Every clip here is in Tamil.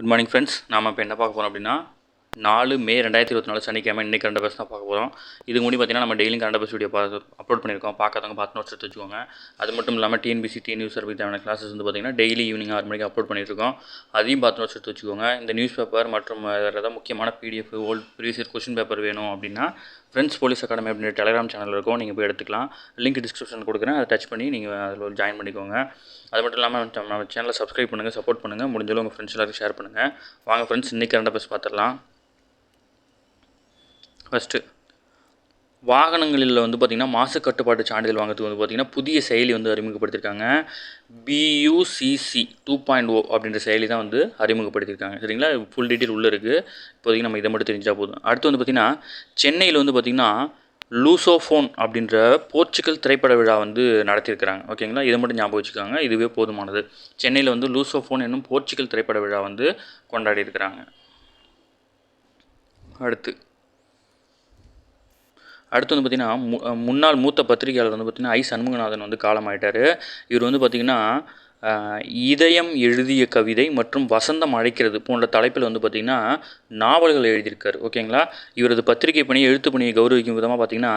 Good morning friends. நாம் இப்போ என்ன பார்க்க போகிறோம் அப்படின்னா 4 மே 2024 சனிக்கிழமை இன்றைக்கி கரண்ட் அஃபேர்ஸ் தான் பார்க்க போகிறோம். இதுக்கு முன்னாடி பார்த்தீங்கன்னா நம்ம டெய்லியும் கரண்ட் அஃபேர்ஸ் வீடியோ அப்லோட் பண்ணியிருக்கோம். பார்க்காதவங்க பார்த்து நோட்ஸ் எடுத்து வச்சுக்கோங்க. அது மட்டும் இல்லாமல் டிஎன்பிசி நியூஸ் சர்வீஸ் தேவையான கிளாஸஸ் வந்து பார்த்திங்கன்னா டெய்லி ஈவினிங் 6 மணிக்கு அப்லோட் பண்ணியிருக்கோம். அதையும் பார்த்து நோட்ஸ் எடுத்து வச்சுக்கோங்க. இந்த நியூஸ் பேப்பர் மற்றும் வேறு ஏதாவது முக்கியமான பிடிஎஃப் ப்ரீவியஸ் கொஸ்டின் பேப்பர் வேணும் அப்படின்னா ஃப்ரெண்ட்ஸ் போலீஸ் அகாடமி அப்படின்ற டெலிகிராம் சேனல் இருக்கும், நீங்கள் போய் எடுத்துக்கலாம். லிங்க் டிஸ்கிரிப்ஷன் கொடுக்குறேன், அதை டச் பண்ணி நீங்கள் அதில் ஜாயின் பண்ணிக்கோங்க. அது மட்டும் இல்லாமல் நம்ம சேனலை சப்ஸ்கிரைப் பண்ணுங்கள், சப்போர்ட் பண்ணுங்கள், முடிஞ்சாலும் உங்கள் ஃப்ரெண்ட்ஸ் எல்லாருக்கும் ஷேர் பண்ணுங்கள். வாங்க ஃப்ரெண்ட்ஸ், இன்றைக்கி கரண்ட் அஃபேர்ஸ் பார்த்துடலாம். ஃபஸ்ட்டு, வாகனங்களில் வந்து பார்த்திங்கன்னா மாசு கட்டுப்பாட்டு சான்றிதழ் வாங்கிறதுக்கு வந்து பார்த்திங்கன்னா புதிய செயலி வந்து அறிமுகப்படுத்தியிருக்காங்க. BUCC 2.0 அப்படின்ற செயலி தான் வந்து அறிமுகப்படுத்தியிருக்காங்க. சரிங்களா, ஃபுல் டீட்டெயில் உள்ளே இருக்குது. இப்போதைக்கு நம்ம இதை மட்டும் தெரிஞ்சால் போதும். அடுத்து வந்து பார்த்திங்கன்னா சென்னையில் வந்து பார்த்திங்கன்னா லூசோஃபோன் அப்படின்ற போர்ச்சுகல் திரைப்பட விழா வந்து நடத்தியிருக்கிறாங்க. ஓகேங்களா, இதை மட்டும் ஞாபகம் வச்சுக்காங்க, இதுவே போதுமானது. சென்னையில் வந்து லூசோஃபோன் என்னும் போர்ச்சுகல் திரைப்பட விழா வந்து கொண்டாடி இருக்கிறாங்க. அடுத்து வந்து பார்த்திங்கன்னா முன்னாள் மூத்த பத்திரிகையாளர் வந்து பார்த்திங்கன்னா சண்முகநாதன் வந்து காலமாயிட்டார். இவர் வந்து பார்த்திங்கன்னா இதயம் எழுதிய கவிதை மற்றும் வசந்தம் அழைக்கிறது போன்ற தலைப்பில் வந்து பார்த்திங்கன்னா நாவல்கள் எழுதியிருக்கார். ஓகேங்களா, இவரது பத்திரிகை பணியை எழுத்து பணியை கௌரவிக்கும் விதமாக பார்த்திங்கன்னா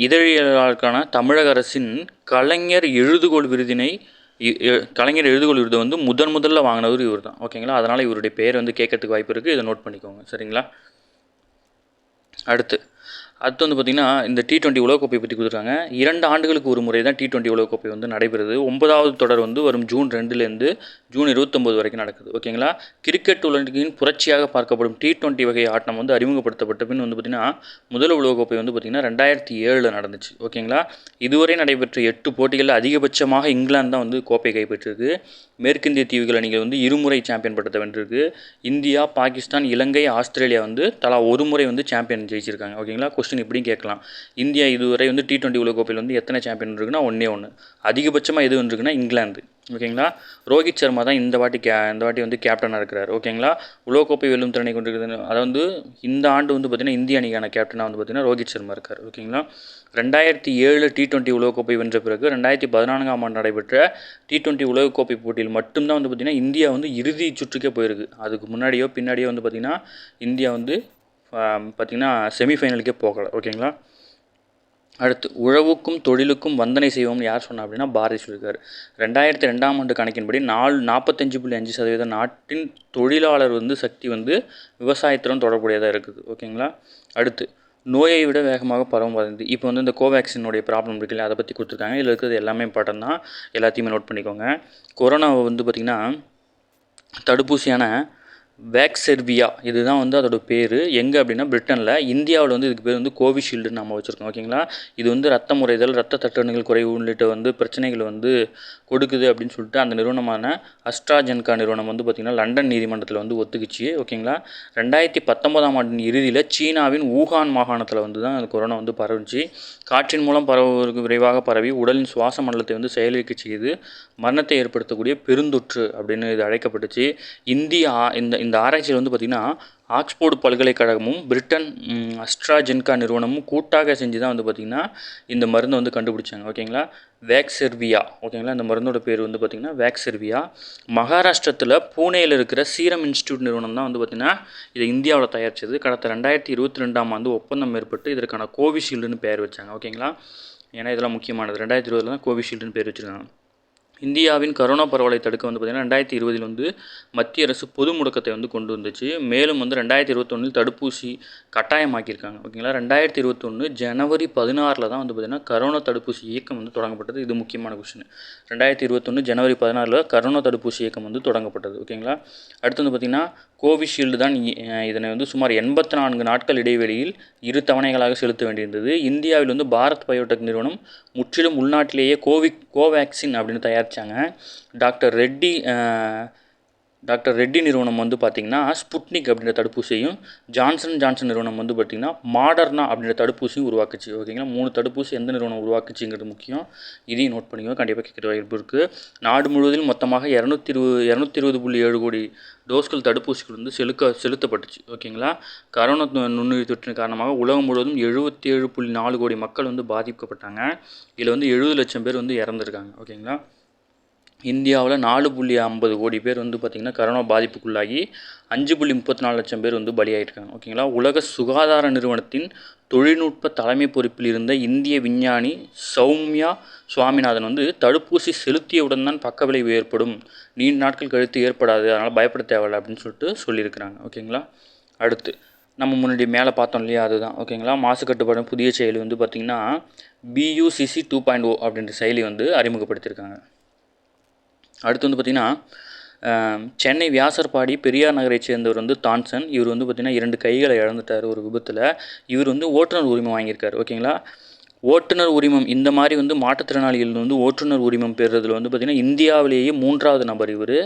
இதழியலாளருக்கான தமிழக அரசின் கலைஞர் எழுதுகோள் விருதை வந்து முதல்ல வாங்கினவர் இவர் தான். ஓகேங்களா, அதனால் இவருடைய பேர் வந்து கேட்கறதுக்கு வாய்ப்பு இருக்குது, இதை நோட் பண்ணிக்கோங்க. சரிங்களா, அடுத்து வந்து பார்த்திங்கன்னா இந்த T20 உலகக்கோப்பை பற்றி கொடுத்துருக்காங்க. 2 ஆண்டுகளுக்கு ஒரு முறை தான் T20 உலகக்கோப்பை வந்து நடைபெறுது. 9வது தொடர் வந்து வரும் ஜூன் 2லேருந்து ஜூன் 29 வரைக்கும் நடக்குது. ஓகேங்களா, கிரிக்கெட் உலகின் புரட்சியாக பார்க்கப்படும் T20 வகை ஆட்டம் வந்து அறிமுகப்படுத்தப்பட்ட பின் வந்து பார்த்திங்கன்னா முதல் உலகக்கோப்பை வந்து பார்த்திங்கன்னா 2007 நடந்துச்சு. ஓகேங்களா, இதுவரை நடைபெற்ற 8 போட்டிகளில் அதிகபட்சமாக இங்கிலாந்து தான் வந்து கோப்பை கைப்பற்றிருக்கு. மேற்கிந்திய தீவுகள் அணிகள் வந்து இருமுறை சாம்பியன் பட்டத்தை வென்றிருக்கு. இந்தியா, பாகிஸ்தான், இலங்கை, ஆஸ்திரேலியா வந்து தலா ஒரு முறை வந்து சாம்பியன் ஜெயிச்சிருக்காங்க. ஓகேங்களா, கொஸ்டின் இப்படியும் கேட்கலாம். இந்தியா இதுவரை வந்து T20 உலகக்கோப்பையில் வந்து எத்தனை சாம்பியன் இருக்குன்னா 1 அதிகபட்சமாக எது இருக்குன்னா இங்கிலாந்து. ஓகேங்களா, ரோஹித் சர்மா தான் இந்த வாட்டி வந்து கேப்டனாக இருக்கிறார். ஓகேங்களா, உலகக்கோப்பை வெல்லும் திறனை கொண்டிருக்கிறது. அதை வந்து இந்த ஆண்டு வந்து பார்த்திங்கன்னா இந்திய அணிக்கான கேப்டனாக வந்து பார்த்திங்கன்னா ரோஹித் சர்மா இருக்கார். ஓகேங்களா, 2007 T20 உலகக்கோப்பை வென்ற பிறகு 2014ஆம் ஆண்டு நடைபெற்ற T20 உலகக்கோப்பை போட்டியில் மட்டும்தான் வந்து பார்த்திங்கன்னா இந்தியா வந்து இறுதி சுற்றுக்கே போயிருக்கு. அதுக்கு முன்னாடியோ பின்னாடியோ வந்து பார்த்திங்கன்னா இந்தியா வந்து பார்த்திங்கன்னா செமிஃபைனலுக்கே போகலை. ஓகேங்களா, அடுத்து உழவுக்கும் தொழிலுக்கும் வந்தனை செய்வோம்னு யார் சொன்னா அப்படின்னா பாரதி சொல்லியிருக்காரு. 2002ஆம் ஆண்டு கணக்கின்படி 45.5% நாட்டின் தொழிலாளர் வந்து சக்தி வந்து விவசாயத்துடன் தொடர்புடையதாக இருக்குது. ஓகேங்களா, அடுத்து நோயை விட வேகமாக பரவும் வதந்தி. இப்போ வந்து இந்த கோவேக்சினுடைய ப்ராப்ளம் இருக்குல்ல, அதை பற்றி கொடுத்துருக்காங்க. இதில் இருக்கிறது எல்லாமே இம்பார்ட்டன் தான், எல்லாத்தையுமே நோட் பண்ணிக்கோங்க. கொரோனாவை வந்து பார்த்திங்கன்னா தடுப்பூசியான வேக்செர்வியா இதுதான் வந்து அதோட பேர். எங்கே அப்படின்னா பிரிட்டனில். இந்தியாவில் வந்து இதுக்கு பேர் வந்து கோவிஷீல்டுன்னு நம்ம வச்சுருக்கோம். ஓகேங்களா, இது வந்து ரத்த முறைதல், ரத்த தட்டணுகள் குறைவு உள்ளிட்ட வந்து பிரச்சனைகளை வந்து கொடுக்குது அப்படின்னு சொல்லிட்டு அந்த நிறுவனமான அஸ்ட்ராஜென்கா நிறுவனம் வந்து பார்த்திங்கன்னா லண்டன் நீதிமன்றத்தில் வந்து ஒத்துக்குச்சு. ஓகேங்களா, 2019ஆம் ஆண்டின் இறுதியில் சீனாவின் ஊகான் மாகாணத்தில் வந்து தான் அந்த கொரோனா வந்து பரவுச்சு. காற்றின் மூலம் பரவுவதற்கு விரைவாக பரவி உடலின் சுவாச மண்டலத்தை வந்து செயலிழக்க செய்து மரணத்தை ஏற்படுத்தக்கூடிய பெருந்தொற்று அப்படின்னு இது அழைக்கப்பட்டுச்சு. இந்த ஆராய்ச்சியில் வந்து பார்த்திங்கன்னா ஆக்ஸ்போர்டு பல்கலைக்கழகமும் பிரிட்டன் அஸ்ட்ராஜென்கா நிறுவனமும் கூட்டாக செஞ்சு தான் வந்து பார்த்திங்கன்னா இந்த மருந்தை வந்து கண்டுபிடிச்சாங்க. ஓகேங்களா, வேக்செர்வியா. ஓகேங்களா, இந்த மருந்தோட பேர் வந்து பார்த்திங்கன்னா வேக்செர்வியா. மகாராஷ்டிரத்தில் பூனேயில் இருக்கிற சீரம் இன்ஸ்டியூட் நிறுவனம் தான் வந்து பார்த்திங்கன்னா இதை இந்தியாவில் தயாரித்தது. கடந்த 2022ஆம் ஆண்டு ஒப்பந்தம் ஏற்பட்டு இதற்கான கோவிஷீல்டுன்னு பேர் வச்சாங்க. ஓகேங்களா, ஏன்னா இதெல்லாம் முக்கியமானது. 2020 தான் கோவிஷீல்டுன்னு பேர் வச்சுருக்காங்க. இந்தியாவின் கரோனா பரவலை தடுக்க வந்து பார்த்திங்கன்னா 2020 வந்து மத்திய அரசு பொது முடக்கத்தை வந்து கொண்டு வந்துச்சு. மேலும் வந்து 2021 தடுப்பூசி கட்டாயமாக்கியிருக்காங்க. ஓகேங்களா, 2021 ஜனவரி 16 தான் வந்து பார்த்திங்கன்னா கரோனா தடுப்பூசி இயக்கம் வந்து தொடங்கப்பட்டது. இது முக்கியமான கொஸ்டின். 2021 ஜனவரி 16 கரோனா தடுப்பூசி இயக்கம் வந்து தொடங்கப்பட்டது. ஓகேங்களா, அடுத்து வந்து பார்த்திங்கன்னா கோவிஷீல்டு தான் இதனை வந்து சுமார் 84 நாட்கள் இடைவெளியில் 2 தவணைகளாக செலுத்த வேண்டியிருந்தது. இந்தியாவில் வந்து பாரத் பயோடெக் நிறுவனம் முற்றிலும் உள்நாட்டிலேயே கோவேக்சின் அப்படின்னு தயாரித்தாங்க. டாக்டர் ரெட்டி நிறுவனம் வந்து பார்த்திங்கன்னா ஸ்புட்னிக் அப்படின்ற தடுப்பூசியையும் ஜான்சன் நிறுவனம் வந்து பார்த்திங்கன்னா மாடர்னா அப்படின்ற தடுப்பூசியும் உருவாக்குச்சு. ஓகேங்களா, 3 தடுப்பூசி எந்த நிறுவனம் உருவாக்குச்சுங்கிறது முக்கியம். இதையும் நோட் பண்ணிக்கோ, கண்டிப்பாக கேட்குற வாய்ப்பு இருக்குது. நாடு முழுவதிலும் மொத்தமாக 220.7 கோடி டோஸ்கள் தடுப்பூசிகள் வந்து செலுத்தப்பட்டுச்சு. ஓகேங்களா, கரோனா நுண்ணுயிர் தொற்றின் காரணமாக உலகம் முழுவதும் 77.4 கோடி மக்கள் வந்து பாதிக்கப்பட்டாங்க. இதில் வந்து 70 லட்சம் பேர் வந்து இறந்துருக்காங்க. ஓகேங்களா, இந்தியாவில் 4.50 கோடி பேர் வந்து பார்த்திங்கன்னா கரோனா பாதிப்புக்குள்ளாகி 5.34 லட்சம் பேர் வந்து பலியாயிருக்காங்க. ஓகேங்களா. உலக சுகாதார நிறுவனத்தின் தொழில்நுட்ப தலைமை பொறுப்பில் இருந்த இந்திய விஞ்ஞானி சௌமியா சுவாமிநாதன் வந்து தடுப்பூசி செலுத்தியவுடன் தான் பக்கவிளைவு ஏற்படும், நீண்ட நாட்கள் கழித்து ஏற்படாது, அதனால் பயப்பட தேவையில்லை அப்படின்னு சொல்லியிருக்கிறாங்க. ஓகேங்களா. அடுத்து நம்ம முன்னாடி மேலே பார்த்தோம் இல்லையா, அதுதான். ஓகேங்களா. மாசு கட்டுப்பாடு புதிய செயலி வந்து பார்த்திங்கன்னா BUCC 2.0 அப்படின்ற செயலி வந்து அறிமுகப்படுத்தியிருக்காங்க. அடுத்து வந்து பார்த்திங்கன்னா சென்னை வியாசர்பாடி பெரியார் நகரை சேர்ந்தவர் வந்து தான்சன். இவர் வந்து பார்த்திங்கன்னா 2 கைகளை இழந்துட்டார் ஒரு விபத்தில். இவர் வந்து ஓட்டுநர் உரிமம் வாங்கியிருக்காரு. ஓகேங்களா. ஓட்டுநர் உரிமம் இந்த மாதிரி வந்து மாற்றுத்திறனாளிகள் வந்து ஓட்டுநர் உரிமம் பெறுறதுல வந்து பார்த்திங்கன்னா இந்தியாவிலேயே 3வது நபர் இவர்,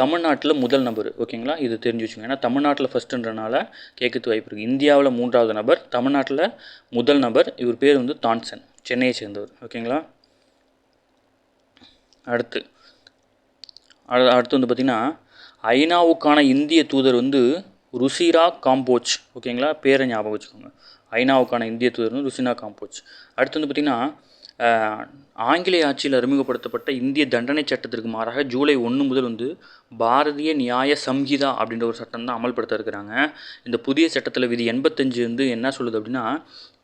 தமிழ்நாட்டில் முதல் நபர். ஓகேங்களா. இது தெரிஞ்சு வச்சுக்கோங்க. ஏன்னா தமிழ்நாட்டில் ஃபஸ்ட்டுன்றனால கேட்கறது வாய்ப்பு இருக்குது. இந்தியாவில் 3வது நபர், தமிழ்நாட்டில் முதல் நபர். இவர் பேர் வந்து தான்சன், சென்னையை சேர்ந்தவர். ஓகேங்களா. அடுத்து வந்து பார்த்திங்கன்னா ஐநாவுக்கான இந்திய தூதர் வந்து ருசிரா காம்போச். ஓகேங்களா. பேரை ஞாபகம் வச்சுக்கோங்க. ஐநாவுக்கான இந்திய தூதர் வந்து ருசிரா காம்போச். அடுத்து வந்து பார்த்திங்கன்னா ஆங்கிலேய ஆட்சியில் அறிமுகப்படுத்தப்பட்ட இந்திய தண்டனை சட்டத்திற்கு மாறாக ஜூலை 1 முதல் வந்து பாரதிய நியாய சம்ஹிதா அப்படின்ற ஒரு சட்டம் தான் அமல்படுத்த இருக்கிறாங்க. இந்த புதிய சட்டத்தில் விதி 85 வந்து என்ன சொல்லுது அப்படின்னா,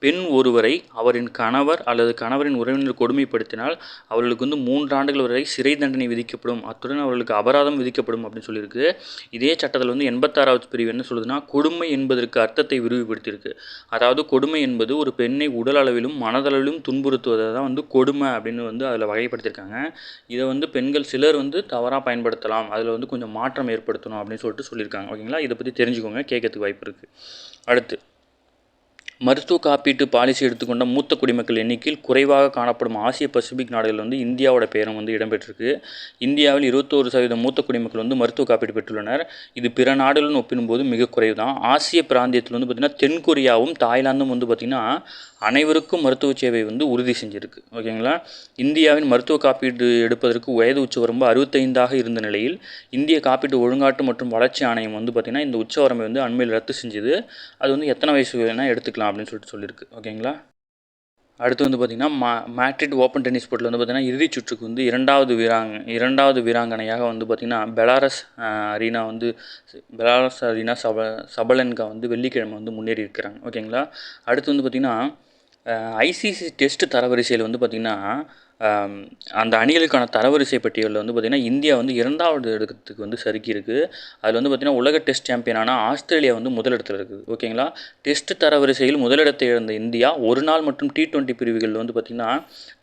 பெண் ஒருவரை அவரின் கணவர் அல்லது கணவரின் உறவினர் கொடுமைப்படுத்தினால் அவர்களுக்கு வந்து 3 ஆண்டுகள் வரை சிறை தண்டனை விதிக்கப்படும், அத்துடன் அவர்களுக்கு அபராதம் விதிக்கப்படும் அப்படின்னு சொல்லியிருக்கு. இதே சட்டத்தில் வந்து 86வது பிரிவு என்ன சொல்லுதுன்னா, கொடுமை என்பதற்கு அர்த்தத்தை விரிவுபடுத்தியிருக்கு. அதாவது கொடுமை என்பது ஒரு பெண்ணை உடல் அளவிலும் மனதளவிலும் துன்புறுத்துவதை தான் வந்து கொடுமை அப்படின்னு வந்து அதில் வகைப்படுத்தியிருக்காங்க. இதை வந்து பெண்கள் சிலர் வந்து தவறாக பயன்படுத்தலாம், அதில் வந்து கொஞ்சம் மாற்றம் ஏற்படுத்தணும் அப்படின்னு சொல்லியிருக்காங்க. ஓகேங்களா. இதை பற்றி தெரிஞ்சுக்கோங்க, கேட்கறதுக்கு வாய்ப்பு இருக்குது. அடுத்து மருத்துவ காப்பீட்டு பாலிசி எடுத்துக்கொண்ட மூத்த குடிமக்கள் எண்ணிக்கையில் குறைவாக காணப்படும் ஆசிய பசிபிக் நாடுகள் வந்து இந்தியாவோட பேரும் வந்து இடம்பெற்றிருக்கு. இந்தியாவில் 21% மூத்த குடிமக்கள் வந்து மருத்துவ காப்பீடு பெற்றுள்ளனர். இது பிற நாடுகளுடன் ஒப்பிடும்போது மிக குறைவு தான். ஆசிய பிராந்தியத்தில் வந்து பார்த்திங்கன்னா தென்கொரியாவும் தாய்லாந்தும் வந்து பார்த்திங்கன்னா அனைவருக்கும் மருத்துவ சேவை வந்து உறுதி செஞ்சுருக்கு. ஓகேங்களா. இந்தியாவின் மருத்துவ காப்பீடு எடுப்பதற்கு வயது உச்சவரம்பு 65 இருந்த நிலையில் இந்திய காப்பீட்டு ஒழுங்காட்டு மற்றும் வளர்ச்சி ஆணையம் வந்து பார்த்திங்கன்னா இந்த உச்சவரம்பை வந்து அண்மையில் ரத்து செஞ்சுது. அது வந்து எத்தனை வயசு வேணால் எடுத்துக்கலாம் அப்படின்னு சொல்லியிருக்கு. ஓகேங்களா. அடுத்து வந்து பார்த்திங்கன்னா மேட்ரிட் ஓப்பன் டென்னிஸ் போட்டியில் வந்து பார்த்திங்கன்னா இறுதிச் சுற்றுக்கு வந்து இரண்டாவது வீராங்கனையாக வந்து பார்த்திங்கன்னா பெலாரஸ் அரீனா சபலென்கா வந்து வெள்ளிக்கிழமை வந்து முன்னேறி இருக்கிறாங்க. ஓகேங்களா. அடுத்து வந்து பார்த்திங்கன்னா ஐசிசி டெஸ்ட் தரவரிசையில் வந்து பார்த்திங்கன்னா அந்த அணிகளுக்கான தரவரிசை பட்டியலில் வந்து பார்த்திங்கன்னா இந்தியா வந்து 2வது இடத்துக்கு வந்து சறுக்கி இருக்குது. அதில் வந்து பார்த்திங்கன்னா உலக டெஸ்ட் சாம்பியனான ஆஸ்திரேலியா வந்து முதலிடத்தில் இருக்குது. ஓகேங்களா. டெஸ்ட் தரவரிசையில் முதலிடத்தை இழந்த இந்தியா ஒரு நாள் மற்றும் T20 பிரிவுகளில் வந்து பார்த்திங்கன்னா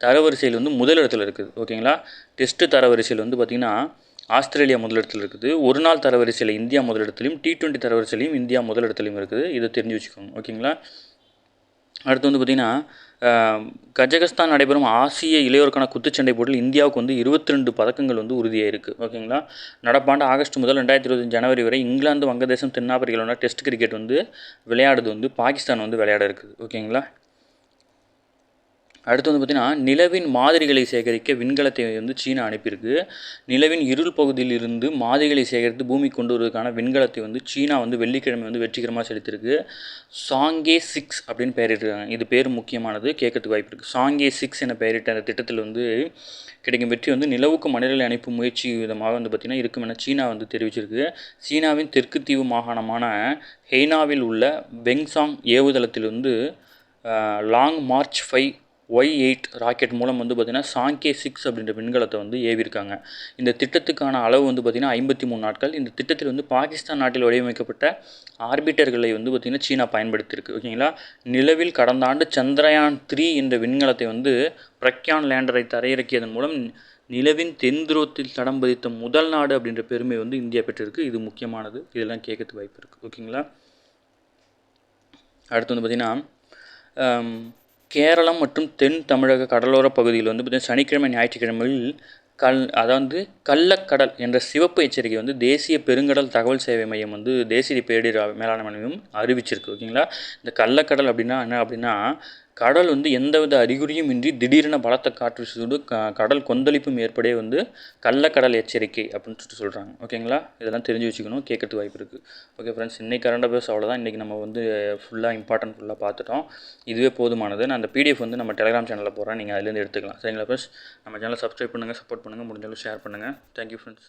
தரவரிசையில் வந்து முதலிடத்தில் இருக்குது. ஓகேங்களா. டெஸ்ட் தரவரிசையில் வந்து பார்த்திங்கன்னா ஆஸ்திரேலியா முதலிடத்தில் இருக்குது. ஒரு நாள் தரவரிசையில் இந்தியா முதலிடத்திலையும் T20 தரவரிசையிலையும் இந்தியா முதலிடத்திலையும் இருக்குது. இதை தெரிஞ்சு வச்சுக்கோங்க. ஓகேங்களா. அடுத்து வந்து பார்த்திங்கன்னா கஜகஸ்தான் நடைபெறும் ஆசிய இளையோருக்கான குத்துச்சண்டை போட்டியில் இந்தியாவுக்கு வந்து 22 பதக்கங்கள் வந்து உறுதியாயிருக்கு. ஓகேங்களா. நடப்பாண்டு ஆகஸ்ட் முதல் 2025 ஜனவரி வரை இங்கிலாந்து, வங்கதேசம், தென்னாப்பிரிக்காவோட டெஸ்ட் கிரிக்கெட் வந்து விளையாடுறது வந்து பாகிஸ்தான் வந்து விளையாட இருக்குது. ஓகேங்களா. அடுத்து வந்து பார்த்திங்கன்னா நிலவின் மாதிரிகளை சேகரிக்க விண்கலத்தை வந்து சீனா அனுப்பியிருக்கு. நிலவின் இருள் பகுதியில் இருந்து மாதிரிகளை சேகரித்து பூமி கொண்டு வருவதற்கான விண்கலத்தை வந்து சீனா வந்து வெள்ளிக்கிழமை வந்து வெற்றிகரமாக செலுத்தியிருக்கு. சாங்கே 6 அப்படின்னு பெயரிட்டிருக்காங்க. இது பேர் முக்கியமானது, கேட்கறதுக்கு வாய்ப்பு இருக்குது. சாங்கே 6 என பெயரிட்ட அந்த திட்டத்தில் வந்து கிடைக்கும் வெற்றி வந்து நிலவுக்கு மனிதர்களை அனுப்பும் முயற்சி விதமாக வந்து பார்த்திங்கன்னா இருக்கும் என சீனா வந்து தெரிவிச்சிருக்கு. சீனாவின் தெற்கு தீவு மாகாணமான ஹெய்னாவில் உள்ள பெங்சாங் ஏவுதளத்தில் வந்து லாங் மார்ச் 5 Y8 ராக்கெட் மூலம் வந்து பார்த்திங்கன்னா சாங்கே 6 அப்படின்ற விண்கலத்தை வந்து ஏவிருக்காங்க. இந்த திட்டத்துக்கான அளவு வந்து பார்த்திங்கன்னா 53 நாட்கள். இந்த திட்டத்தில் வந்து பாகிஸ்தான் நாட்டில் வடிவமைக்கப்பட்ட ஆர்பிட்டர்களை வந்து பார்த்திங்கன்னா சீனா பயன்படுத்தியிருக்கு. ஓகேங்களா. நிலவில் கடந்த ஆண்டு சந்திரயான் 3 என்ற விண்கலத்தை வந்து பிரக்யான் லேண்டரை தரையிறக்கியதன் மூலம் நிலவின் தென் துருவத்தில் தடம் பதித்த முதல் நாடு அப்படின்ற பெருமை வந்து இந்தியா பெற்றிருக்கு. இது முக்கியமானது, இதெல்லாம் கேட்கறதுக்கு வாய்ப்பு இருக்குது. ஓகேங்களா. அடுத்து வந்து பார்த்திங்கன்னா கேரளம் மற்றும் தென் தமிழக கடலோர பகுதியில் வந்து பார்த்திங்கன்னா சனிக்கிழமை ஞாயிற்றுக்கிழமைகளில் அதாவது கள்ளக்கடல் என்ற சிவப்பு எச்சரிக்கை வந்து தேசிய பெருங்கடல் தகவல் சேவை மையம் வந்து தேசிய பேரிடர் மேலாண்மை மையம் அறிவிச்சிருக்கு. ஓகேங்களா. இந்த கள்ளக்கடல் அப்படின்னா என்ன அப்படின்னா கடல் வந்து எந்தவித அறிகுறியும் இன்றி திடீரென பலத்த காற்று வீசுவது கடல் கொந்தளிப்பும் ஏற்படே வந்து கள்ளக்கடல் எச்சரிக்கை அப்படின்னு சொல்கிறாங்க. ஓகேங்களா, இதெல்லாம் தெரிஞ்சு வச்சுக்கணும், கேட்கறதுக்கு வாய்ப்பு இருக்குது. ஓகே ஃப்ரெண்ட்ஸ், இன்றைக்கி கரண்ட் அஃபேர்ஸ் அவ்வளோதான். இன்றைக்கி நம்ம வந்து ஃபுல்லாக இம்பார்ட்டன்ட் ஃபுல்லாக பார்த்துட்டோம். இதுவே போதுமானது. நான் அந்த பிடிஎஃப் வந்து நம்ம டெலிகிராம் சேனலில் போகிறேன், நீங்கள் அதுலேருந்து எடுத்துக்கலாம். சரிங்களா ஃப்ரெண்ட்ஸ், நம்ம சேனலை சப்ஸ்கிரைப் பண்ணுங்கள், சப்போர்ட் பண்ணுங்கள், முடிஞ்சாலும் ஷேர் பண்ணுங்கள். Thank you friends.